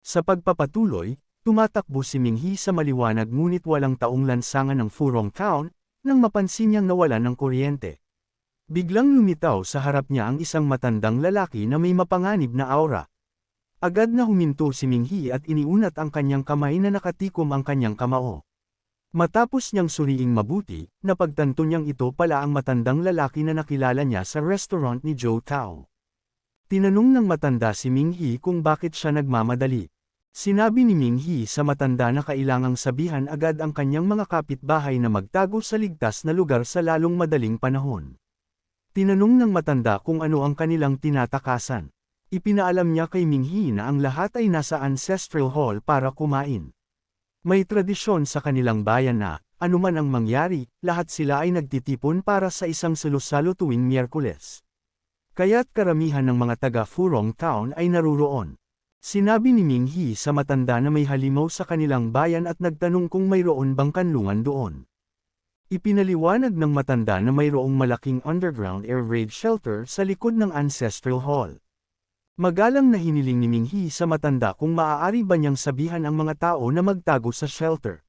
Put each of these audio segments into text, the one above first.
Sa pagpapatuloy, tumatakbo si Minghi sa maliwanag ngunit walang taong lansangan ng Furong Town, nang mapansin niyang nawalan ng kuryente. Biglang lumitaw sa harap niya ang isang matandang lalaki na may mapanganib na aura. Agad na huminto si Minghi at iniunat ang kanyang kamay na nakatikom ang kanyang kamao. Matapos niyang suriing mabuti, napagtanto niyang ito pala ang matandang lalaki na nakilala niya sa restaurant ni Joe Tao. Tinanong ng matanda si Minghi kung bakit siya nagmamadali. Sinabi ni Minghi sa matanda na kailangang sabihan agad ang kanyang mga kapitbahay na magtago sa ligtas na lugar sa lalong madaling panahon. Tinanong ng matanda kung ano ang kanilang tinatakasan. Ipinaalam niya kay Minghi na ang lahat ay nasa Ancestral Hall para kumain. May tradisyon sa kanilang bayan na, anuman ang mangyari, lahat sila ay nagtitipon para sa isang salusalo tuwing Miyerkules. Kaya't karamihan ng mga taga Furong Town ay naruroon. Sinabi ni Minghi sa matanda na may halimaw sa kanilang bayan at nagtanong kung mayroon bang kanlungan doon. Ipinaliwanag ng matanda na mayroong malaking underground air raid shelter sa likod ng Ancestral Hall. Magalang na hiniling ni Minghi sa matanda kung maaari ba niyang sabihan ang mga tao na magtago sa shelter.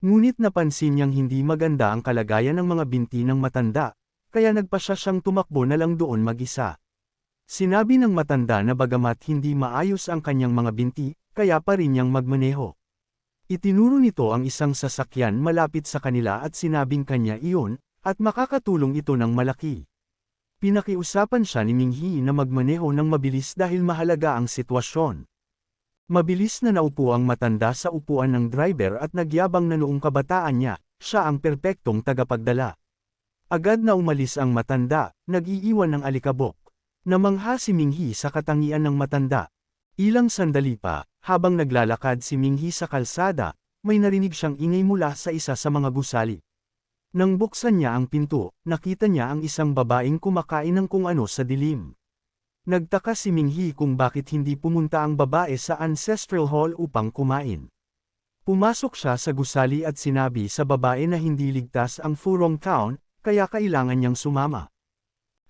Ngunit napansin niyang hindi maganda ang kalagayan ng mga binti ng matanda, kaya nagpasya siyang tumakbo na lang doon mag-isa. Sinabi ng matanda na bagamat hindi maayos ang kanyang mga binti, kaya pa rin niyang magmaneho. Itinuro nito ang isang sasakyan malapit sa kanila at sinabing kanya iyon, at makakatulong ito ng malaki. Pinakiusapan siya ni Minghi na magmaneho ng mabilis dahil mahalaga ang sitwasyon. Mabilis na naupo ang matanda sa upuan ng driver at nagyabang na noong kabataan niya, siya ang perpektong tagapagdala. Agad na umalis ang matanda, nag-iiwan ng alikabok. Namangha si Minghi sa katangian ng matanda. Ilang sandali pa, habang naglalakad si Minghi sa kalsada, may narinig siyang ingay mula sa isa sa mga gusali. Nang buksan niya ang pinto, nakita niya ang isang babaeng kumakain ng kung ano sa dilim. Nagtaka si Minghi kung bakit hindi pumunta ang babae sa Ancestral Hall upang kumain. Pumasok siya sa gusali at sinabi sa babae na hindi ligtas ang Furong Town, kaya kailangan niyang sumama.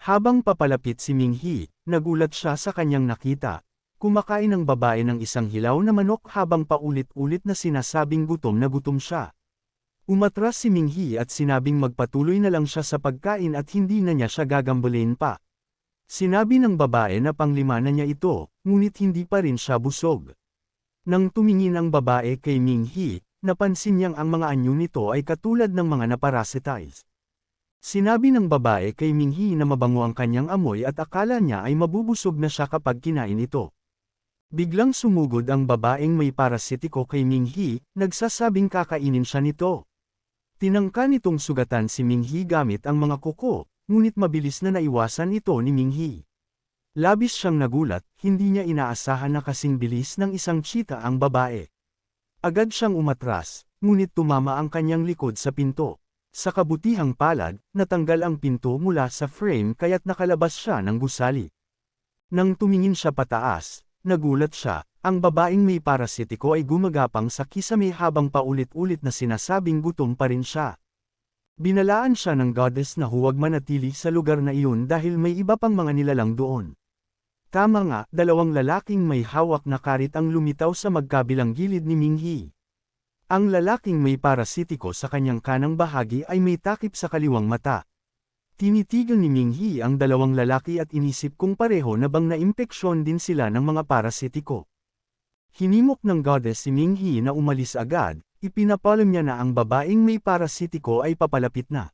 Habang papalapit si Minghi, nagulat siya sa kanyang nakita. Kumakain ang babae ng isang hilaw na manok habang paulit-ulit na sinasabing gutom na gutom siya. Umatras si Minghi at sinabing magpatuloy na lang siya sa pagkain at hindi na niya siya gagambalin pa. Sinabi ng babae na panglima na niya ito, ngunit hindi pa rin siya busog. Nang tumingin ang babae kay Minghi, napansin niyang ang mga anyo nito ay katulad ng mga naparasitize. Sinabi ng babae kay Minghi na mabango ang kanyang amoy at akala niya ay mabubusog na siya kapag kinain ito. Biglang sumugod ang babaeng may parasitiko kay Minghi, nagsasabing kakainin siya nito. Tinangka nitong sugatan si Minghi gamit ang mga kuko, ngunit mabilis na naiwasan ito ni Minghi. Labis siyang nagulat, hindi niya inaasahan na kasing bilis ng isang cheetah ang babae. Agad siyang umatras, ngunit tumama ang kanyang likod sa pinto. Sa kabutihang palad, natanggal ang pinto mula sa frame kaya't nakalabas siya ng gusali. Nang tumingin siya pataas, nagulat siya. Ang babaeng may parasitiko ay gumagapang sa kisame habang paulit-ulit na sinasabing gutom pa rin siya. Binalaan siya ng goddess na huwag manatili sa lugar na iyon dahil may iba pang mga nilalang doon. Tama nga, dalawang lalaking may hawak na karit ang lumitaw sa magkabilang gilid ni Minghi. Ang lalaking may parasitiko sa kanyang kanang bahagi ay may takip sa kaliwang mata. Tinitigan ni Minghi ang dalawang lalaki at inisip kung pareho na bang naimpeksyon din sila ng mga parasitiko. Hinimok ng goddess si Minghi na umalis agad, ipinapalam niya na ang babaeng may parasitiko ay papalapit na.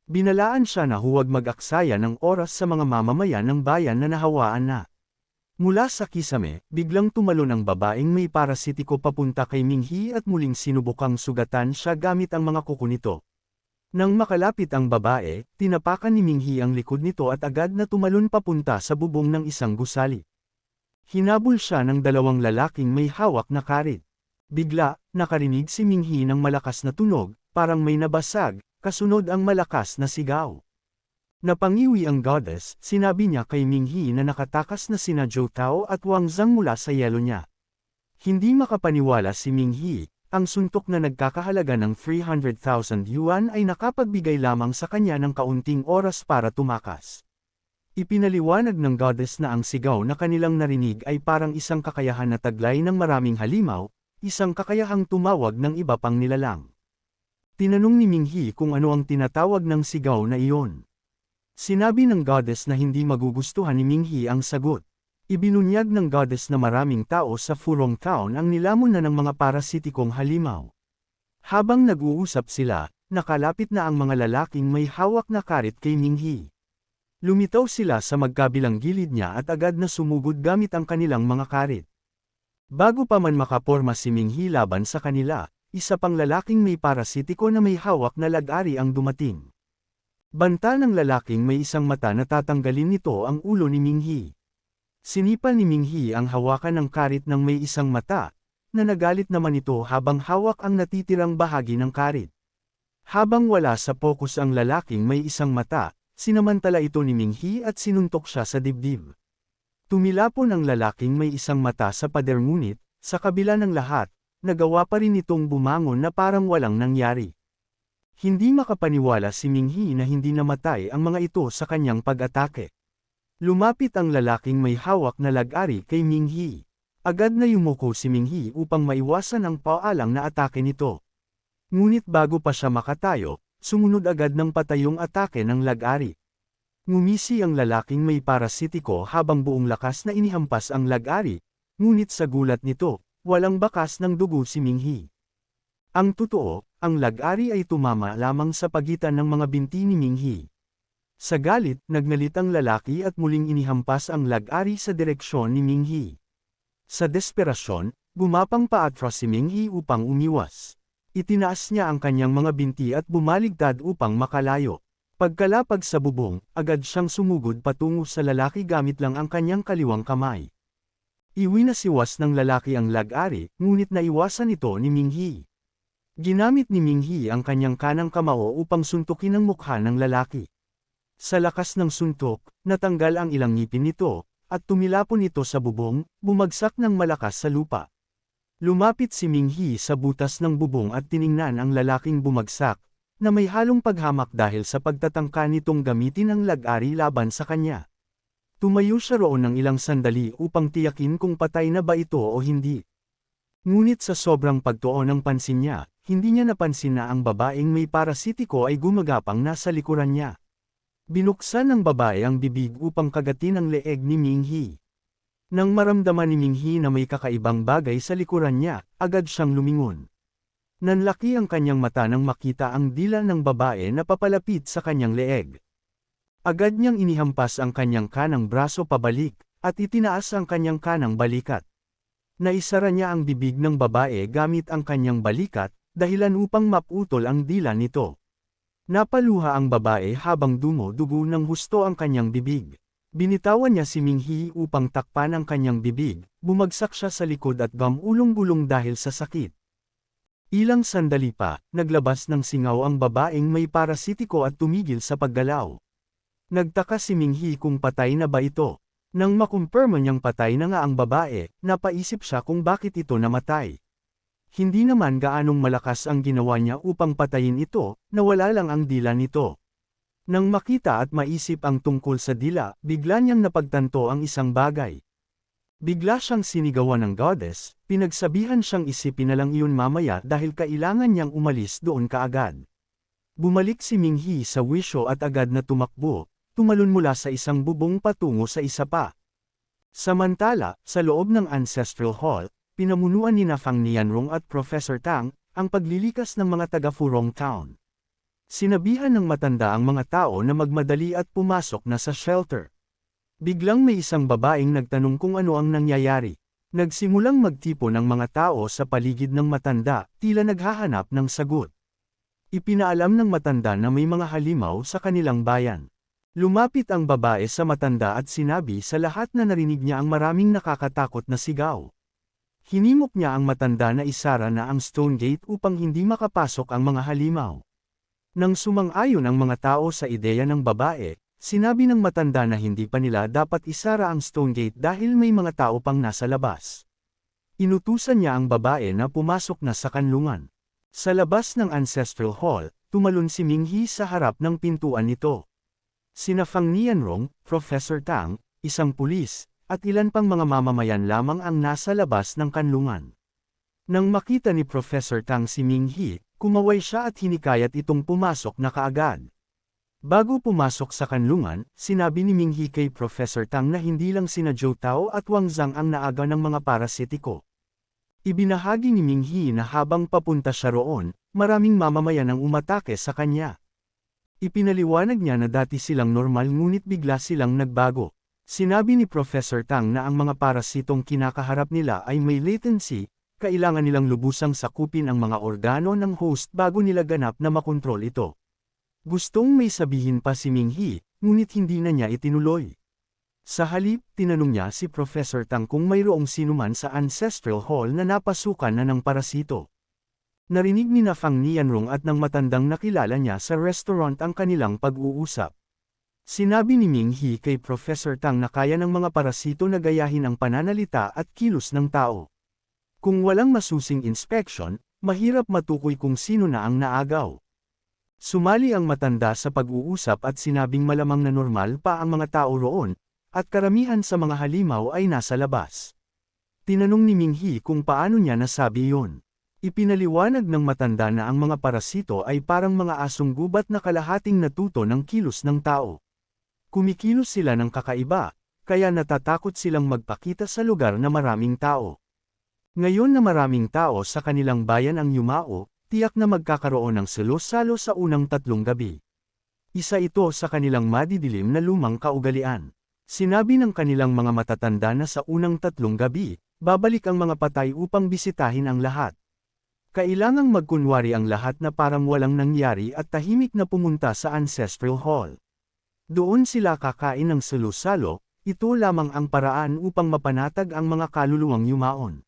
Binalaan siya na huwag mag-aksaya ng oras sa mga mamamayan ng bayan na nahawaan na. Mula sa kisame, biglang tumalon ang babaeng may parasitiko papunta kay Minghi at muling sinubukang sugatan siya gamit ang mga kuko nito. Nang makalapit ang babae, tinapakan ni Minghi ang likod nito at agad na tumalon papunta sa bubong ng isang gusali. Hinabol siya ng dalawang lalaking may hawak na karit. Bigla, nakarinig si Minghi ng malakas na tunog, parang may nabasag, kasunod ang malakas na sigaw. Napangiwi ang goddess, sinabi niya kay Minghi na nakatakas na sina Joe Tao at Wang Zhang mula sa yelo niya. Hindi makapaniwala si Minghi, ang suntok na nagkakahalaga ng 300,000 yuan ay nakapagbigay lamang sa kanya ng kaunting oras para tumakas. Ipinaliwanag ng goddess na ang sigaw na kanilang narinig ay parang isang kakayahan na taglay ng maraming halimaw, isang kakayahang tumawag ng iba pang nilalang. Tinanong ni Minghi kung ano ang tinatawag ng sigaw na iyon. Sinabi ng goddess na hindi magugustuhan ni Minghi ang sagot. Ibinunyag ng goddess na maraming tao sa Furong Town ang nilamon na ng mga parasitikong halimaw. Habang nag-uusap sila, nakalapit na ang mga lalaking may hawak na karit kay Minghi. Lumitaw sila sa magkabilang gilid niya at agad na sumugod gamit ang kanilang mga karit. Bago pa man makaporma si Minghi laban sa kanila, isa pang lalaking may parasitiko na may hawak na lag-ari ang dumating. Banta ng lalaking may isang mata na tatanggalin nito ang ulo ni Minghi. Sinipa ni Minghi ang hawakan ng karit ng may isang mata, na nagalit naman ito habang hawak ang natitirang bahagi ng karit. Habang wala sa pokus ang lalaking may isang mata, sinamantala ito ni Minghi at sinuntok siya sa dibdib. Tumilapon ang lalaking may isang mata sa pader ngunit, sa kabila ng lahat, nagawa pa rin itong bumangon na parang walang nangyari. Hindi makapaniwala si Minghi na hindi namatay ang mga ito sa kanyang pag-atake. Lumapit ang lalaking may hawak na lag-ari kay Minghi. Agad na yumuko si Minghi upang maiwasan ang paalang na atake nito. Ngunit bago pa siya makatayo, sumunod agad ng patayong atake ng lag-ari. Ngumisi ang lalaking may parasitiko habang buong lakas na inihampas ang lag-ari, ngunit sa gulat nito, walang bakas ng dugo si Minghi. Ang totoo, ang lag-ari ay tumama lamang sa pagitan ng mga binti ni Minghi. Sa galit, nagnalit ang lalaki at muling inihampas ang lag-ari sa direksyon ni Minghi. Sa desperasyon, gumapang paatras si Minghi upang umiwas. Itinaas niya ang kanyang mga binti at bumaligtad upang makalayo. Pagkalapag sa bubong, agad siyang sumugod patungo sa lalaki gamit lang ang kanyang kaliwang kamay. Iwinasiwas ng lalaki ang lag-ari, ngunit naiwasan ito ni Minghi. Ginamit ni Minghi ang kanyang kanang kamao upang suntukin ang mukha ng lalaki. Sa lakas ng suntok, natanggal ang ilang ngipin nito, at tumilapon ito sa bubong, bumagsak ng malakas sa lupa. Lumapit si Minghi sa butas ng bubong at tiningnan ang lalaking bumagsak, na may halong paghamak dahil sa pagtatangka nitong gamitin ang lag-ari laban sa kanya. Tumayo siya roon ng ilang sandali upang tiyakin kung patay na ba ito o hindi. Ngunit sa sobrang pagtuon ng pansin niya, hindi niya napansin na ang babaeng may parasitiko ay gumagapang nasa likuran niya. Binuksan ng babae ang bibig upang kagatin ang leeg ni Minghi. Nang maramdaman ni Minghi na may kakaibang bagay sa likuran niya, agad siyang lumingon. Nanlaki ang kanyang mata nang makita ang dila ng babae na papalapit sa kanyang leeg. Agad niyang inihampas ang kanyang kanang braso pabalik, at itinaas ang kanyang kanang balikat. Naisara niya ang bibig ng babae gamit ang kanyang balikat, dahilan upang maputol ang dila nito. Napaluha ang babae habang dumo-dugo ng husto ang kanyang bibig. Binitawan niya si Minghi upang takpan ang kanyang bibig, bumagsak siya sa likod at gumulong-gulong dahil sa sakit. Ilang sandali pa, naglabas ng singaw ang babaeng may parasitiko at tumigil sa paggalaw. Nagtaka si Minghi kung patay na ba ito. Nang makumpirma niyang patay na nga ang babae, napaisip siya kung bakit ito namatay. Hindi naman gaanong malakas ang ginawa niya upang patayin ito, nawala lang ang dila nito. Nang makita at maisip ang tungkol sa dila, bigla niyang napagtanto ang isang bagay. Bigla siyang sinigawan ng goddess, pinagsabihan siyang isipin na lang iyon mamaya dahil kailangan niyang umalis doon kaagad. Bumalik si Minghi sa wisyo at agad na tumakbo, tumalon mula sa isang bubong patungo sa isa pa. Samantala, sa loob ng Ancestral Hall, pinamunuan ni Fang Nianrong at Professor Tang, ang paglilikas ng mga taga Furong Town. Sinabihan ng matanda ang mga tao na magmadali at pumasok na sa shelter. Biglang may isang babaeng nagtanong kung ano ang nangyayari. Nagsimulang magtipon ang mga tao sa paligid ng matanda, tila naghahanap ng sagot. Ipinaalam ng matanda na may mga halimaw sa kanilang bayan. Lumapit ang babae sa matanda at sinabi sa lahat na narinig niya ang maraming nakakatakot na sigaw. Hinimok niya ang matanda na isara na ang stone gate upang hindi makapasok ang mga halimaw. Nang sumang-ayon ang mga tao sa ideya ng babae, sinabi ng matanda na hindi pa nila dapat isara ang stone gate dahil may mga tao pang nasa labas. Inutusan niya ang babae na pumasok na sa kanlungan. Sa labas ng Ancestral Hall, tumalon si Minghi sa harap ng pintuan nito. Sina Fang Nianrong, Professor Tang, isang pulis, at ilan pang mga mamamayan lamang ang nasa labas ng kanlungan. Nang makita ni Professor Tang si Ming-Hi, kumaway siya at hinikayat itong pumasok na kaagad. Bago pumasok sa kanlungan, sinabi ni Ming-Hi kay Professor Tang na hindi lang sina Zhou Tao at Wang Zhang ang naaga ng mga parasitiko. Ibinahagi ni Ming-Hi na habang papunta siya roon, maraming mamamayan ang umatake sa kanya. Ipinaliwanag niya na dati silang normal ngunit bigla silang nagbago. Sinabi ni Professor Tang na ang mga parasitong kinakaharap nila ay may latency, kailangan nilang lubusang sakupin ang mga organo ng host bago nila ganap na makontrol ito. Gustong may sabihin pa si Ming-Hi, ngunit hindi na niya itinuloy. Sa halip, tinanong niya si Professor Tang kung mayroong sinuman sa Ancestral Hall na napasukan na ng parasito. Narinig ni na Fang Nianrong at ng matandang nakilala niya sa restaurant ang kanilang pag-uusap. Sinabi ni Ming-Hi kay Professor Tang na kaya ng mga parasito na gayahin ang pananalita at kilos ng tao. Kung walang masusing inspection, mahirap matukoy kung sino na ang naagaw. Sumali ang matanda sa pag-uusap at sinabing malamang na normal pa ang mga tao roon, at karamihan sa mga halimaw ay nasa labas. Tinanong ni Ming-Hi kung paano niya nasabi yun. Ipinaliwanag ng matanda na ang mga parasito ay parang mga asong gubat na kalahating natuto ng kilos ng tao. Kumikilos sila ng kakaiba, kaya natatakot silang magpakita sa lugar na maraming tao. Ngayon na maraming tao sa kanilang bayan ang yumao, tiyak na magkakaroon ng selos-salo sa unang 3 gabi. Isa ito sa kanilang madidilim na lumang kaugalian. Sinabi ng kanilang mga matatanda na sa unang 3 gabi, babalik ang mga patay upang bisitahin ang lahat. Kailangang magkunwari ang lahat na parang walang nangyari at tahimik na pumunta sa Ancestral Hall. Doon sila kakain ng selos-salo, ito lamang ang paraan upang mapanatag ang mga kaluluwang yumaon.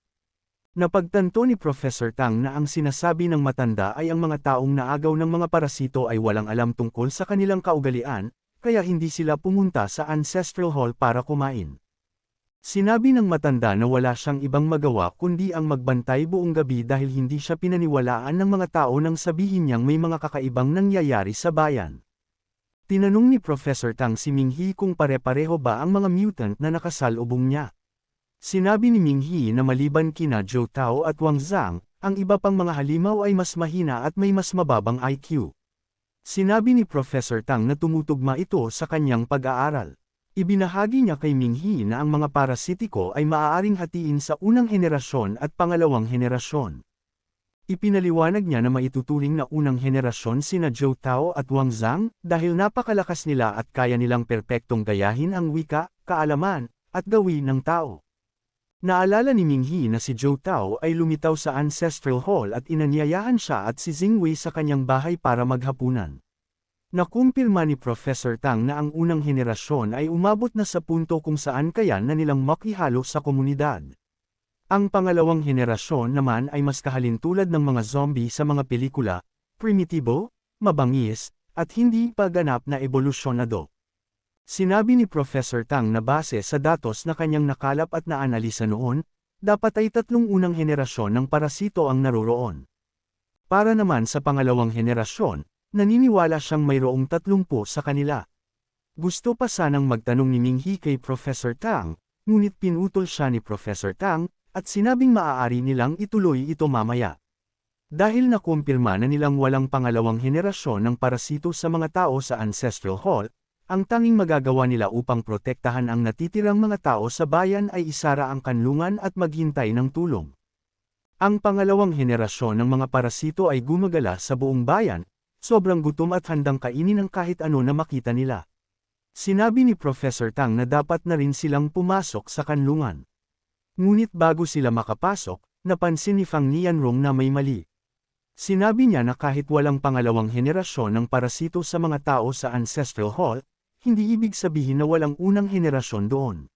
Napagtanto ni Professor Tang na ang sinasabi ng matanda ay ang mga taong naagaw ng mga parasito ay walang alam tungkol sa kanilang kaugalian, kaya hindi sila pumunta sa Ancestral Hall para kumain. Sinabi ng matanda na wala siyang ibang magawa kundi ang magbantay buong gabi dahil hindi siya pinaniwalaan ng mga tao nang sabihin niyang may mga kakaibang nangyayari sa bayan. Tinanong ni Professor Tang si Ming-Hi kung pare-pareho ba ang mga mutant na nakasalubong niya. Sinabi ni Ming-Hi na maliban kina Zhou Tao at Wang Zhang, ang iba pang mga halimaw ay mas mahina at may mas mababang IQ. Sinabi ni Professor Tang na tumutugma ito sa kanyang pag-aaral. Ibinahagi niya kay Ming-Hi na ang mga parasitiko ay maaaring hatiin sa unang henerasyon at pangalawang henerasyon. Ipinaliwanag niya na maituturing na unang henerasyon sina Zhou Tao at Wang Zhang dahil napakalakas nila at kaya nilang perpektong gayahin ang wika, kaalaman, at gawin ng tao. Naalala ni Ming-Hi na si Zhou Tao ay lumitaw sa Ancestral Hall at inanyayahan siya at si Xingwei sa kanyang bahay para maghapunan. Nakumpirma ni Professor Tang na ang unang henerasyon ay umabot na sa punto kung saan kaya na nilang makihalo sa komunidad. Ang pangalawang henerasyon naman ay mas kahalintulad ng mga zombie sa mga pelikula, primitibo, mabangis, at hindi pa ganap na ebolusyonado. Sinabi ni Professor Tang na base sa datos na kanyang nakalap at naanalisa noon, dapat ay 3 unang henerasyon ng parasito ang naroroon. Para naman sa pangalawang henerasyon, naniniwala siyang mayroong 30 sa kanila. Gusto pa sanang magtanong ni Ming-Hi kay Professor Tang, ngunit pinutol siya ni Professor Tang, at sinabing maaari nilang ituloy ito mamaya. Dahil nakumpirma na nilang walang pangalawang henerasyon ng parasito sa mga tao sa Ancestral Hall, ang tanging magagawa nila upang protektahan ang natitirang mga tao sa bayan ay isara ang kanlungan at maghintay ng tulong. Ang pangalawang henerasyon ng mga parasito ay gumagala sa buong bayan, sobrang gutom at handang kainin ang kahit ano na makita nila. Sinabi ni Professor Tang na dapat na rin silang pumasok sa kanlungan. Ngunit bago sila makapasok, napansin ni Fang Nianrong na may mali. Sinabi niya na kahit walang pangalawang henerasyon ng parasito sa mga tao sa Ancestral Hall, hindi ibig sabihin na walang unang henerasyon doon.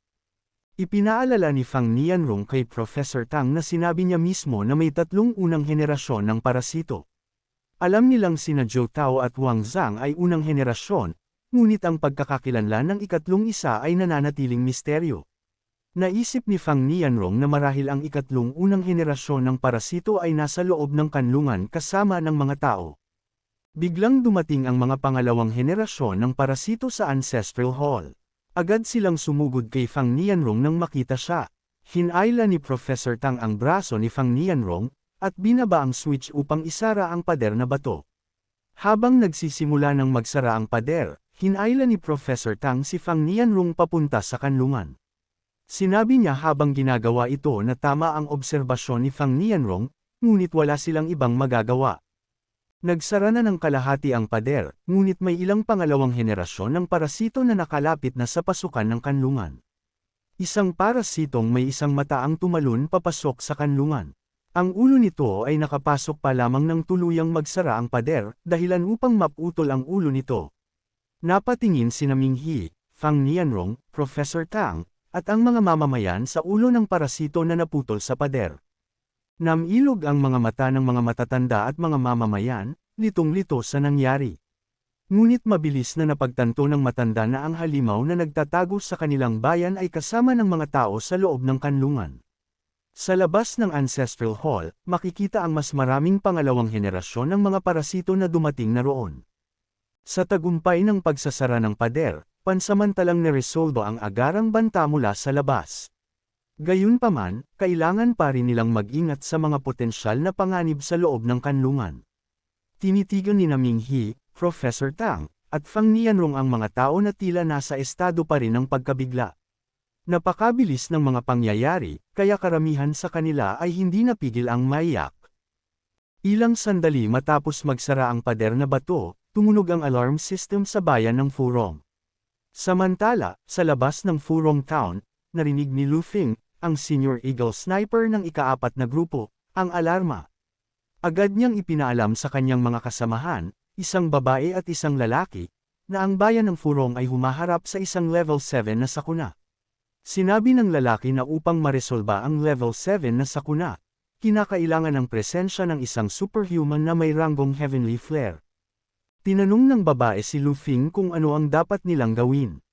Ipinaalala ni Fang Nianrong kay Professor Tang na sinabi niya mismo na may 3 unang henerasyon ng parasito. Alam nilang sina Zhou Tao at Wang Zhang ay unang henerasyon, ngunit ang pagkakakilanlan ng ikatlong isa ay nananatiling misteryo. Naisip ni Fang Nianrong na marahil ang ikatlong unang henerasyon ng parasito ay nasa loob ng kanlungan kasama ng mga tao. Biglang dumating ang mga pangalawang henerasyon ng parasito sa Ancestral Hall. Agad silang sumugod kay Fang Nianrong nang makita siya. Hinayla ni Professor Tang ang braso ni Fang Nianrong, at binaba ang switch upang isara ang pader na bato. Habang nagsisimula ng magsara ang pader, hinayla ni Professor Tang si Fang Nianrong papunta sa kanlungan. Sinabi niya habang ginagawa ito na tama ang obserbasyon ni Fang Nianrong, ngunit wala silang ibang magagawa. Nagsara na ng kalahati ang pader, ngunit may ilang pangalawang henerasyon ng parasito na nakalapit na sa pasukan ng kanlungan. Isang parasitong may isang mata ang tumalon papasok sa kanlungan. Ang ulo nito ay nakapasok pa lamang ng tuluyang magsara ang pader, dahilan upang maputol ang ulo nito. Napatingin sina Ming He, Fang Nianrong, Professor Tang, at ang mga mamamayan sa ulo ng parasito na naputol sa pader. Namilog ang mga mata ng mga matatanda at mga mamamayan, litong-lito sa nangyari. Ngunit mabilis na napagtanto ng matanda na ang halimaw na nagtatago sa kanilang bayan ay kasama ng mga tao sa loob ng kanlungan. Sa labas ng Ancestral Hall, makikita ang mas maraming pangalawang henerasyon ng mga parasito na dumating na roon. Sa tagumpay ng pagsasara ng pader, pansamantalang niresolbo ang agarang banta mula sa labas. Gayunpaman, kailangan pa rin nilang mag-ingat sa mga potensyal na panganib sa loob ng kanlungan. Tinitigan ni Ming He, Professor Tang, at Fang Nianrong ang mga tao na tila nasa estado pa rin ng pagkabigla. Napakabilis ng mga pangyayari, kaya karamihan sa kanila ay hindi napigil ang maiyak. Ilang sandali matapos magsara ang pader na bato, tumunog ang alarm system sa bayan ng Furong. Samantala, sa labas ng Furong Town, narinig ni Lu Fing, ang senior Eagle Sniper ng ika-4 na grupo, ang alarma. Agad niyang ipinaalam sa kanyang mga kasamahan, isang babae at isang lalaki, na ang bayan ng Furong ay humaharap sa isang level 7 na sakuna. Sinabi ng lalaki na upang maresolba ang level 7 na sakuna, kinakailangan ng presensya ng isang superhuman na may ranggong heavenly flare. Tinanong ng babae si Lu Fing kung ano ang dapat nilang gawin.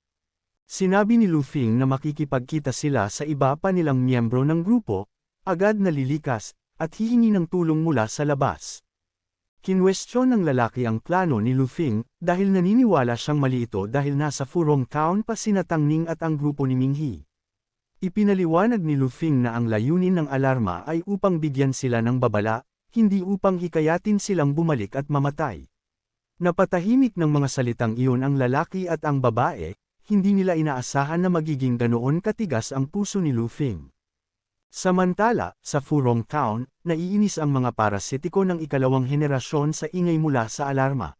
Sinabi ni Lu Fing na makikipagkita sila sa iba pa nilang miyembro ng grupo, agad na lilikas, at hihingi ng tulong mula sa labas. Kinwestiyon ng lalaki ang plano ni Lu Fing, dahil naniniwala siyang mali ito dahil nasa Furong Town pa sina Tang Ning at ang grupo ni Ming He. Ipinaliwanag ni Lu Fing na ang layunin ng alarma ay upang bigyan sila ng babala, hindi upang hikayatin silang bumalik at mamatay. Napatahimik ng mga salitang iyon ang lalaki at ang babae, hindi nila inaasahan na magiging ganoon katigas ang puso ni Lu Fing. Samantala, sa Furong Town, naiinis ang mga parasitiko ng ikalawang henerasyon sa ingay mula sa alarma.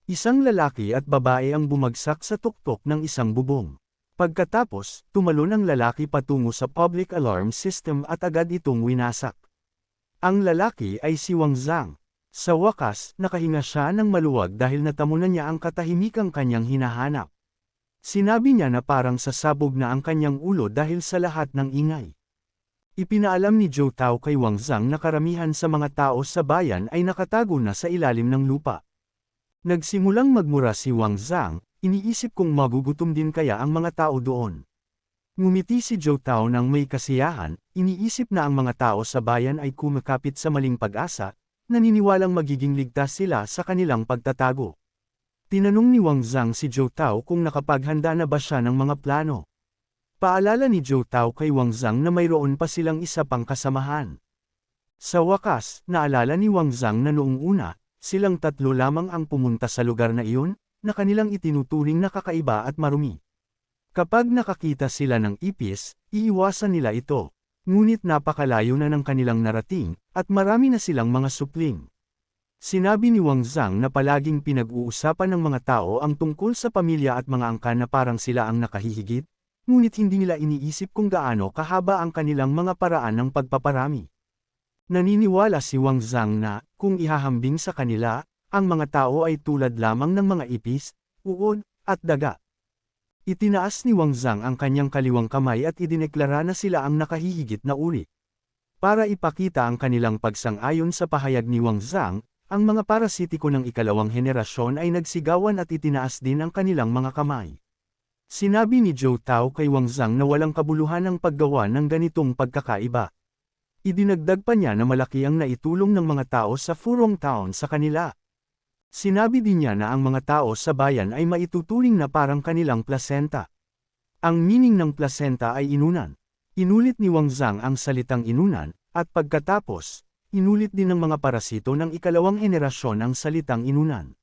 Isang lalaki at babae ang bumagsak sa tuktok ng isang bubong. Pagkatapos, tumalon ang lalaki patungo sa public alarm system at agad itong winasak. Ang lalaki ay si Wang Zhang. Sa wakas, nakahinga siya ng maluwag dahil natamunan niya ang katahimikang kanyang hinahanap. Sinabi niya na parang sasabog na ang kanyang ulo dahil sa lahat ng ingay. Ipinaalam ni Zhou Tao kay Wang Zhang na karamihan sa mga tao sa bayan ay nakatago na sa ilalim ng lupa. Nagsimulang magmura si Wang Zhang, iniisip kung magugutom din kaya ang mga tao doon. Ngumiti si Zhou Tao ng may kasiyahan, iniisip na ang mga tao sa bayan ay kumakapit sa maling pag-asa, naniniwalang magiging ligtas sila sa kanilang pagtatago. Tinanong ni Wang Zhang si Zhou Tao kung nakapaghanda na ba siya ng mga plano. Paalala ni Zhou Tao kay Wang Zhang na mayroon pa silang isa pang kasamahan. Sa wakas, naalala ni Wang Zhang na noong una, silang tatlo lamang ang pumunta sa lugar na iyon, na kanilang itinuturing na kakaiba at marumi. Kapag nakakita sila ng ipis, iiwasan nila ito. Ngunit napakalayo na ng kanilang narating, at marami na silang mga supling. Sinabi ni Wang Zhang na palaging pinag-uusapan ng mga tao ang tungkol sa pamilya at mga angkan na parang sila ang nakahihigit, ngunit hindi nila iniisip kung gaano kahaba ang kanilang mga paraan ng pagpaparami. Naniniwala si Wang Zhang na, kung ihahambing sa kanila, ang mga tao ay tulad lamang ng mga ipis, uod, at daga. Itinaas ni Wang Zhang ang kanyang kaliwang kamay at idineklara na sila ang nakahihigit na uri. Para ipakita ang kanilang pagsang-ayon sa pahayag ni Wang Zhang, ang mga parasitiko ng ikalawang henerasyon ay nagsigawan at itinaas din ang kanilang mga kamay. Sinabi ni Zhou Tao kay Wang Zhang na walang kabuluhan ang paggawa ng ganitong pagkakaiba. Idinagdag pa niya na malaki ang naitulong ng mga tao sa Furong Town sa kanila. Sinabi din niya na ang mga tao sa bayan ay maituturing na parang kanilang plasenta. Ang meaning ng plasenta ay inunan. Inulit ni Wang Zhang ang salitang inunan, at pagkatapos, inulit din ng mga parasito ng ikalawang henerasyon ang salitang inunan.